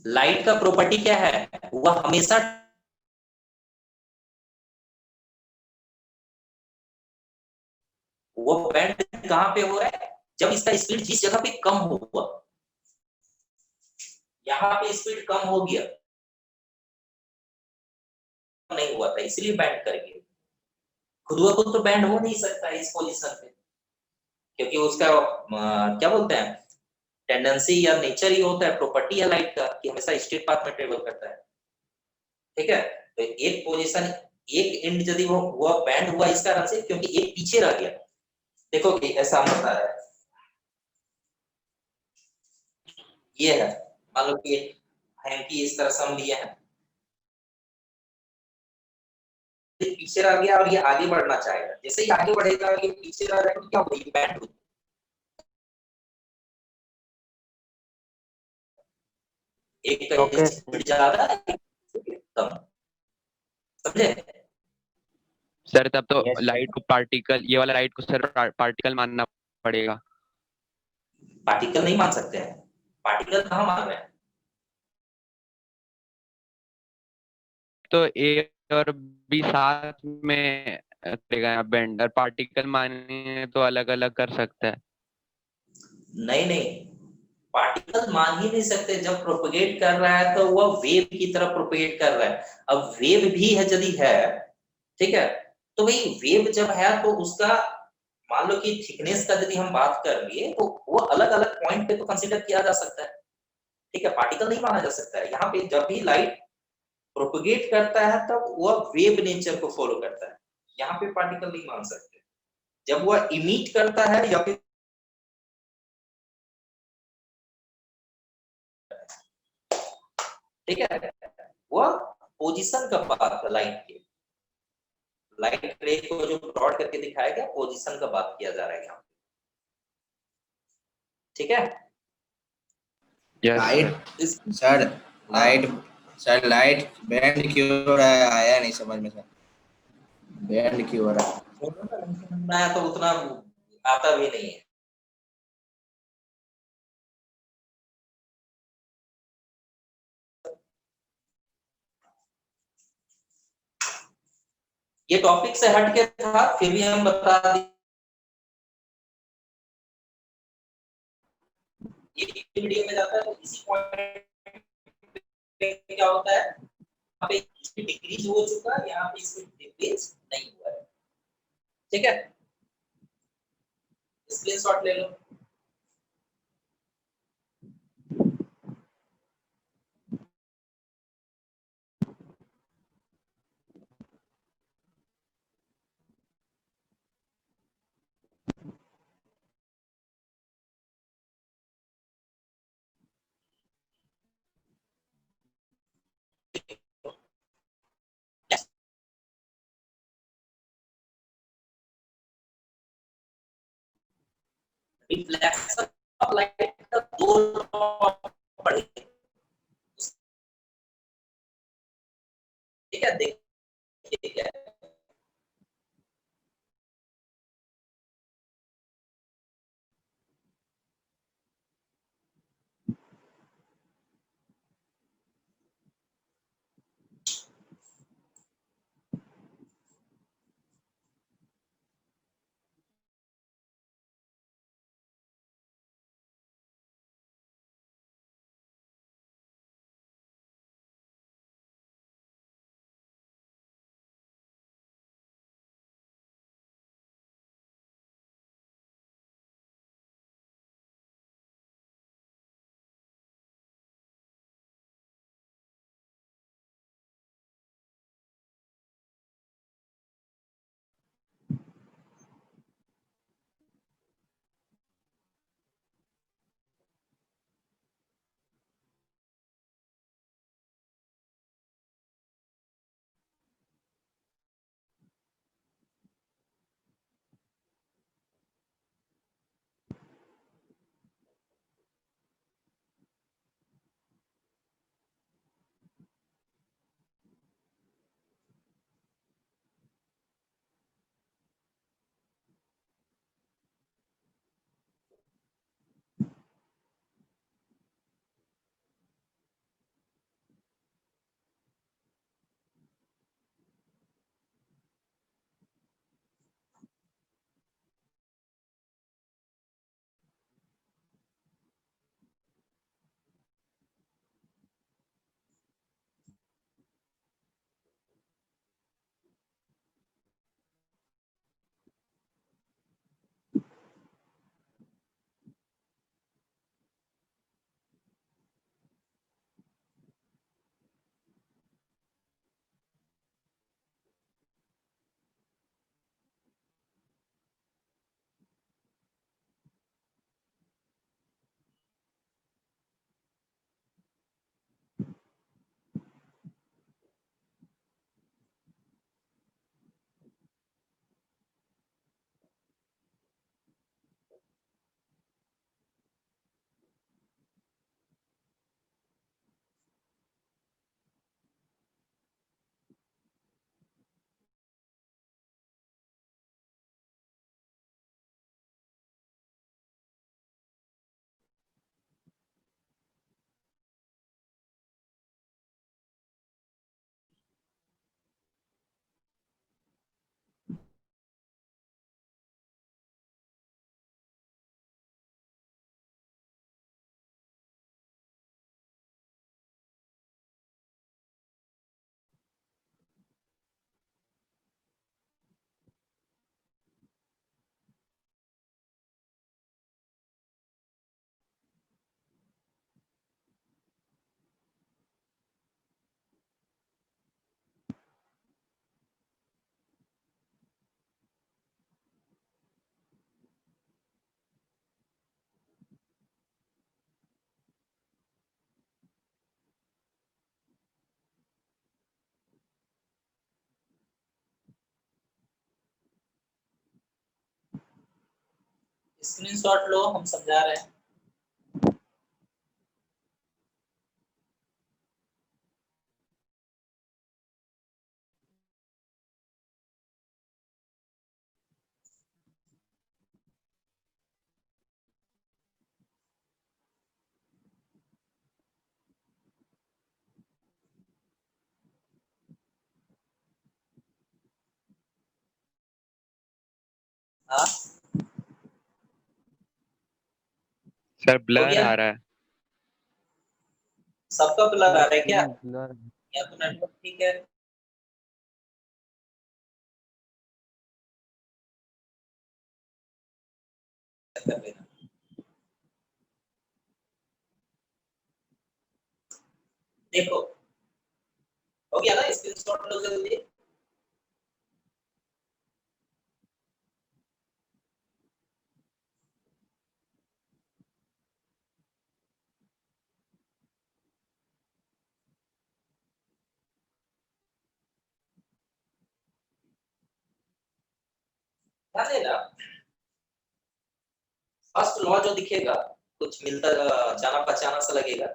लाइट का प्रॉपर्टी क्या है, वह हमेशा, वो बैंड कहां पे हो रहा है, जब इसका स्पीड जिस जगह पे कम हुआ, यहाँ पे स्पीड कम हो गया, नहीं हुआ था इसलिए बैंड कर गया, खुद ब खुद तो बैंड हो नहीं सकता है इस पोजीशन पे, क्योंकि उसका क्या बोलते हैं, टेंडेंसी या नेचर ही होता है, प्रॉपर्टी है लाइट का कि हमेशा स्ट्रेट पाथ में ट्रेवल करता है, ठीक है। तो एक पोजीशन, एक एंड यदि वो बैंड हुआ इस कारण से क्योंकि एक पीछे रह गया, देखो कि ऐसा होता है, ये है, मान लो कि हैंकी इस तरह से हम लिए हैं, पीछे रह गया और ये आगे बढ़ना चाहेगा, जैसे ही आगे बढ़ेगा ये पीछे रह रहा है तो क्या होगा, ये बैंड हो, एक का ओके स्पीड ज्यादा है, कम, समझे। सर तब तो यस सर। लाइट को पार्टिकल, ये वाला लाइट को सर पार्टिकल मानना पड़ेगा। पार्टिकल नहीं मान सकते हैं, पार्टिकल कहाँ मान रहे हैं, तो ए और बी साथ में करेगा बेंड, और पार्टिकल माने तो अलग अलग कर सकता है। नहीं नहीं, पार्टिकल मान ही नहीं सकते, जब प्रोपेगेट कर रहा है तो वह वेव की तरह प्रोपेगेट कर रहा है, अब वेव भी है यदि है, ठीक है, तो भाई वेव जब है तो उसका, मान लो कि थिकनेस का यदि हम बात कर लिए तो वो अलग अलग पॉइंट पे तो कंसीडर किया जा सकता है, ठीक है, पार्टिकल नहीं माना जा सकता है, यहाँ पे जब भी लाइट प्रोपेगेट करता है तब वह वेव नेचर को फॉलो करता है, यहाँ पे पार्टिकल नहीं मान सकते, जब वह इमिट करता है या फिर, ठीक है, वह पोजीशन का बात है लाइट के, लाइट रे को जो प्लॉट करके दिखाया गया पोजीशन का बात किया जा रहा है यहाँ, ठीक है। Yes sir. लाइट इस सर, हाँ, लाइट सर, लाइट बैंड क्यों हो रहा है, आया नहीं समझ में सर, बैंड क्यों हो रहा है। मैं तो उतना आता भी नहीं है, ये टॉपिक से हट के था, फिर भी हम बता दें ये वीडियो में जाता है तो इसी पॉइंट पे क्या होता है, यहाँ पे स्पीड डिक्रीज हो चुका है, यहाँ पे स्पीड डिक्रीज नहीं हुआ है। ठीक है, स्क्रीनशॉट ले लो। रिफ्लेक्शन ऑफ लाइट का दो लॉ पढ़े। ठीक है, देखिए क्या है। स्क्रीनशॉट लो, हम समझा रहे हैं। हाँ सर हो ब्लर गया, आ रहा है। सबका ब्लर आ रहा है क्या? ब्लर। या तो नेटवर्क ठीक है? कर लेना। देखो हो गया ना, स्क्रीनशॉट लो जल्दी। ध्यान देना, फर्स्ट लॉ जो दिखेगा कुछ मिलता जाना पहचाना सा लगेगा।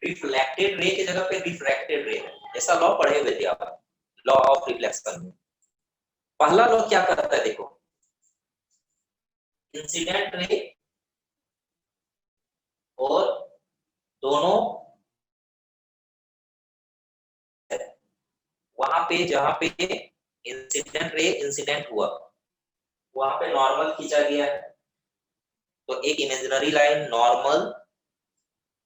रिफ्लेक्टेड रे की जगह पे रिफ्रैक्टेड रे है, ऐसा लॉ पढ़े हुए थे आप, लॉ ऑफ रिफ्लेक्शन में। पहला लॉ क्या करता है देखो, इंसिडेंट रे और दोनों वहां पे जहां पे इंसिडेंट रे इंसिडेंट हुआ वहां पे नॉर्मल खींचा गया है, तो एक इमेजिनरी लाइन नॉर्मल,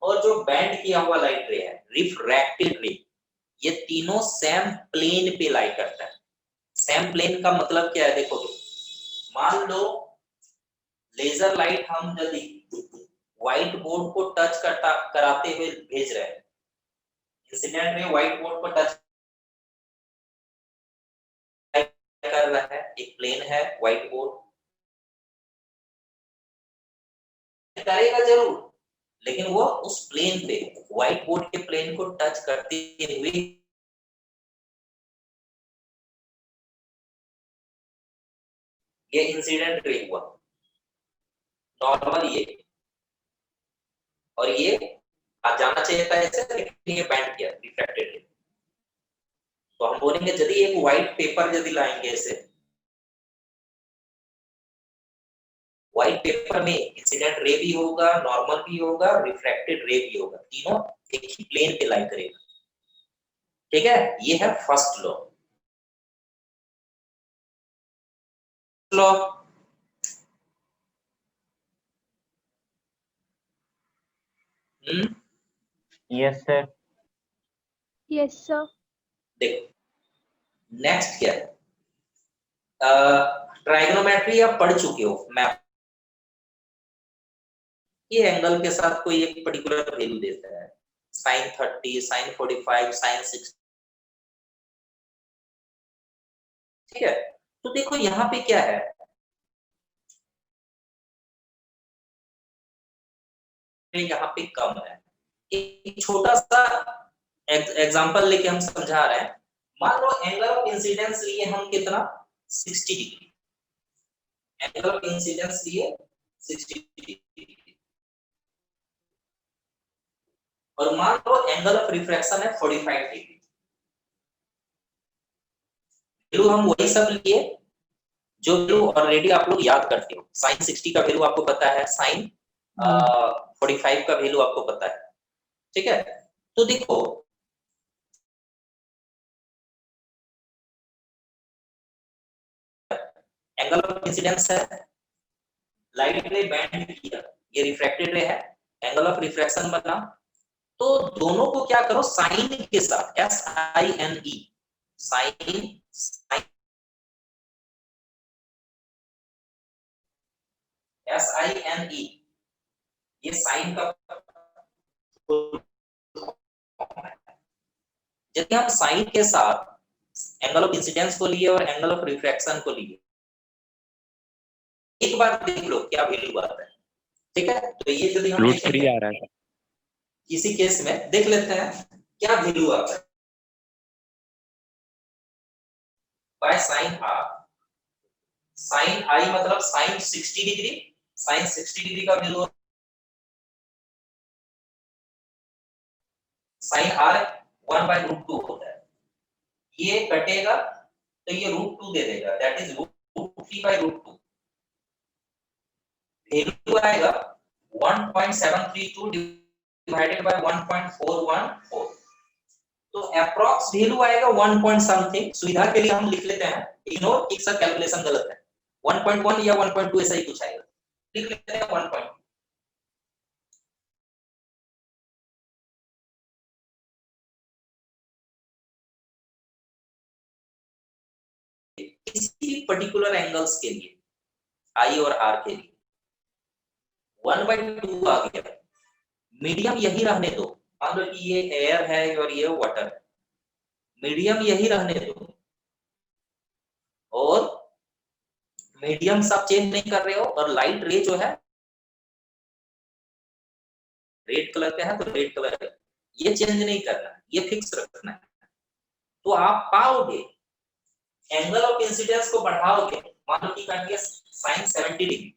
और जो बैंड किया हुआ लाइट रे है रिफ्रैक्टेड रे, ये तीनों सेम प्लेन पे लाई करता है। सेम प्लेन का मतलब क्या है देखो, मान लो लेजर लाइट हम यदि व्हाइट बोर्ड को टच कराते हुए भेज रहे हैं, इंसिडेंट रे व्हाइट बोर्ड को टच कर रहा है, एक प्लेन है व्हाइट बोर्ड, करेगा जरूर, लेकिन वो उस प्लेन पे व्हाइट बोर्ड के प्लेन को टच करते हुए ये इंसिडेंट रे हुआ, नॉर्मल ये, और ये आ जाना चाहिए था ऐसे, लेकिन ये बैंड किया रिफ्रैक्टेड रे। तो हम बोलेंगे यदि एक व्हाइट पेपर यदि लाएंगे ऐसे, व्हाइट पेपर में इंसिडेंट रे भी होगा, नॉर्मल भी होगा, रिफ्रैक्टेड रे भी होगा, तीनों एक ही प्लेन पे लाई करेगा। ठीक है, ये है first law. Law yes sir. Yes sir. देखो नेक्स्ट क्या है, ट्राइगोनोमेट्री आप पढ़ चुके हो, मैप, ये एंगल के साथ कोई एक पर्टिकुलर वैल्यू देता है, sin 30, sin 45, sin 60, ठीक है। तो देखो यहाँ पे क्या है, यहाँ पे कम है। एक छोटा सा एग्जांपल लेके हम समझा रहे हैं। मान लो एंगल ऑफ इंसिडेंस लिए हम कितना 60 डिग्री, एंगल ऑफ इंसिडेंस लिए 60 डिग्री, और मान लो एंगल ऑफ रिफ्रैक्शन है 45 डिग्री। वैल्यू हम वही सब लिए जो वैल्यू ऑलरेडी आप लोग याद करते हो। sin 60 का वैल्यू आपको पता है, sin 45 का वैल्यू आपको पता है, ठीक है। तो देखो एंगल ऑफ इंसिडेंस है, लाइट रे बैंड किया, ये रिफ्रैक्टेड रे है, एंगल ऑफ रिफ्रैक्शन बना, तो दोनों को क्या करो साइन के साथ, SINE, साइन, SINE, ये साइन का यदि हम साइन के साथ एंगल ऑफ इंसिडेंस को लिए और एंगल ऑफ रिफ्रैक्शन को लिए, एक बार देख लो क्या वैल्यू आता है, ठीक है। तो ये यदि हम √3 आ रहा है। किसी केस में देख लेते हैं क्या वैल्यू आता है, बाय साइन आर, साइन आई मतलब साइन 60 डिग्री, साइन 60 डिग्री का वैल्यू साइन आर 1/√2 होता है, ये कटेगा तो ये √2 दे देगा, दैट इज √3/√2, वैल्यू आएगा 1.732 डिवाइडेड बाय 1.414, तो अप्रॉक्स वैल्यू आएगा 1 पॉइंट समथिंग। सुविधा के लिए हम लिख लेते हैं, इग्नोर, एक सा कैलकुलेशन गलत है, 1.1 या 1.2 ऐसा ही कुछ आएगा, लिख लेते हैं 1. किसी भी पर्टिकुलर एंगल्स के लिए आई और आर के लिए 1/2 आ गया। मीडियम यही रहने दो, मान लो कि ये एयर है और ये वाटर है, मीडियम यही रहने दो और मीडियम सब चेंज नहीं कर रहे हो, और लाइट रे जो है रेड कलर का है तो रेड कलर है, ये चेंज नहीं करना, ये फिक्स रखना है। तो आप पाओगे एंगल ऑफ इंसिडेंस को बढ़ाओगे, मान लो कि कर दिया sin 70 डिग्री,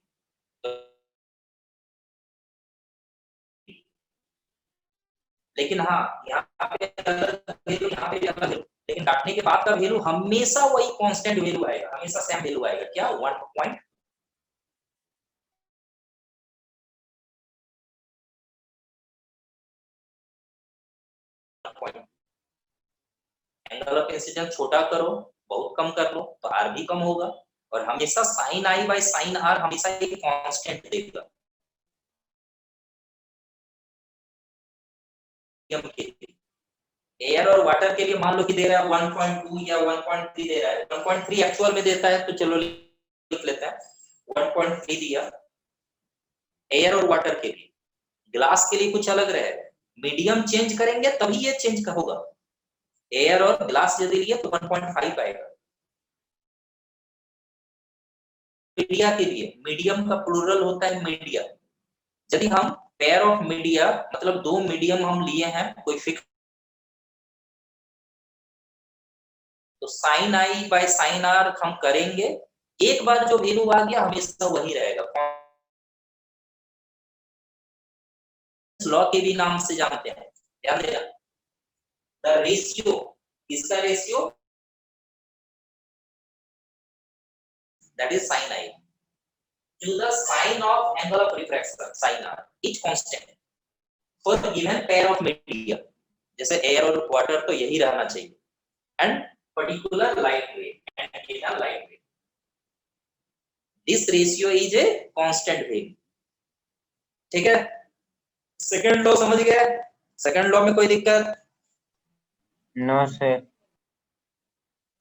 लेकिन हाँ यहाँ पे अलग वैल्यू, यहाँ पे भी अलग वैल्यू, लेकिन काटने के बाद का वैल्यू हमेशा वही कांस्टेंट वैल्यू आएगा, हमेशा सेम वैल्यू आएगा। क्या 1 पॉइंट। एंगल ऑफ इंसिडेंस छोटा करो, बहुत कम कर लो तो आर भी कम होगा, और हमेशा sine i by sine r हमेशा एक कांस्टेंट देगा। एयर और वाटर के लिए मान लो कि दे रहा है 1.2 या 1.3 दे रहा है, 1.3 एक्चुअल में देता है तो चलो लिख लेते हैं 1.3 दिया एयर और वाटर के लिए। ग्लास के लिए कुछ अलग रहेगा, मीडियम चेंज करेंगे तभी ये चेंज होगा। एयर और ग्लास यदि लिए तो 1.5 आएगा। मीडिया के लिए मीडियम का प्लूरल होता है मीडिया। यदि हम पेयर ऑफ मीडिया मतलब दो मीडियम हम लिए हैं कोई फिक्स, तो sine i by sine r हम करेंगे, एक बार जो वैल्यू आ गया हमेशा वही रहेगा। लॉ के भी नाम से जानते हैं, ध्यान देना, द रेशियो, इसका ratio that is sin I to the sine of angle of refraction sin R each constant for the given pair of media, जैसे एयर और वाटर तो यही रहना चाहिए, and particular light ray and theta light ray, this ratio is a constant value। ठीक है, second law समझ गए? सेकंड लॉ में कोई दिक्कत? No sir.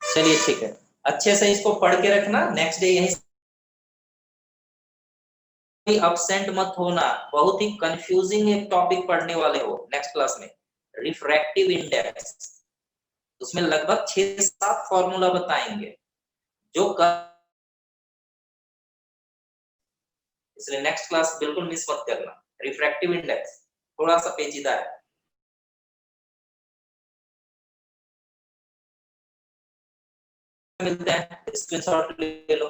चलिए ठीक है, अच्छे से इसको पढ़ के रखना, नेक्स्ट डे यहीं अपसेंट मत होना, बहुत ही कंफ्यूजिंग एक टॉपिक पढ़ने वाले हो नेक्स्ट क्लास में, रिफ्रैक्टिव इंडेक्स। उसमें लगभग 6-7 फॉर्मूला बताएंगे जो इसलिए नेक्स्ट क्लास बिल्कुल मिस मत करना। रिफ्रैक्टिव इंडेक्स थोड़ा सा पेचीदा है। मिलते हैं, स्क्रीनशॉट ले लो।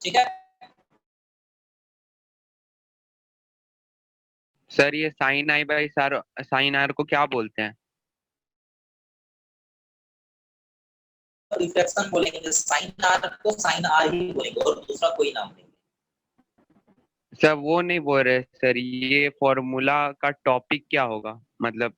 ठीक है सर, ये sine i by sine r को क्या बोलते हैं? रिफ्लेक्शन बोलेंगे, साइन आर को साइन आर ही बोलेंगे और दूसरा कोई नाम नहीं। सर वो नहीं बोल रहे सर, ये फॉर्मूला का टॉपिक क्या होगा, मतलब